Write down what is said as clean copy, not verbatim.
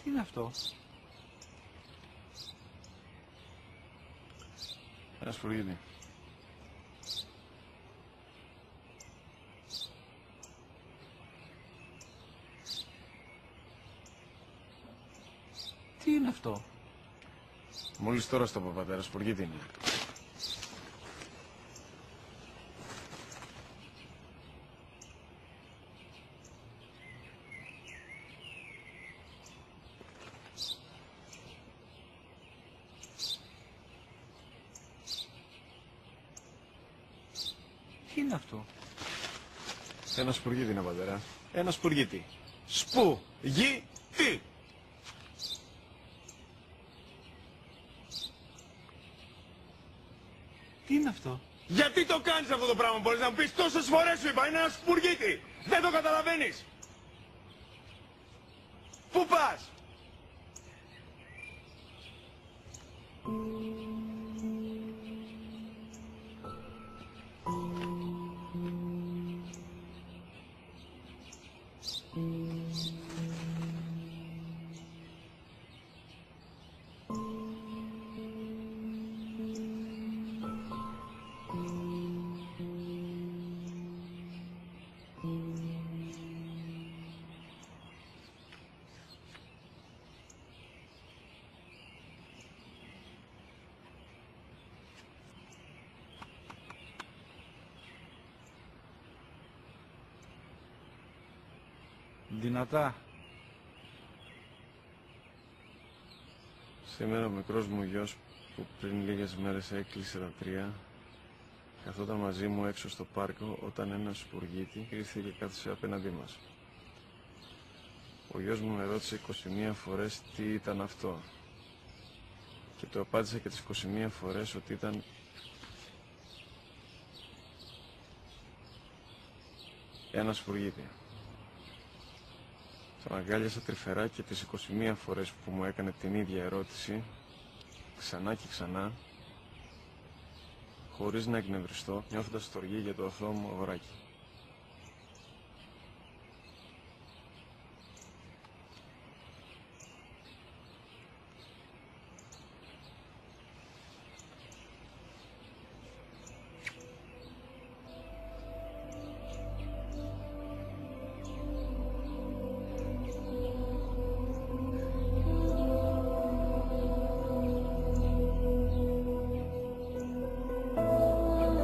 Τι είναι αυτό? Ένα σπουργίτι. Τι είναι αυτό? Μόλις τώρα στο πατέρα, σπουργίτι είναι. Τι είναι αυτό? Ένα σπουργίτι είναι, πατέρα. Ένα σπουργίτι. Σπου-γι-τι. Τι είναι αυτό? Γιατί το κάνεις αυτό το πράγμα, μπορείς να μου πεις? Τόσες φορές σου είπα, είναι ένα σπουργίτι. Δεν το καταλαβαίνεις. Πού πας? Δυνατά. Σήμερα ο μικρός μου γιος που πριν λίγες μέρες έκλεισε τα 3 καθόταν μαζί μου έξω στο πάρκο όταν ένα σπουργίτι ήρθε και κάθισε απέναντί μας. Ο γιος μου με ρώτησε 21 φορές τι ήταν αυτό και του απάντησα και τις 21 φορές ότι ήταν ένα σπουργίτι. Τον αγκάλιασα τρυφερά και τις 21 φορές που μου έκανε την ίδια ερώτηση, ξανά και ξανά, χωρίς να εκνευριστώ, νιώθοντας στοργή για το αθώο μου αγοράκι.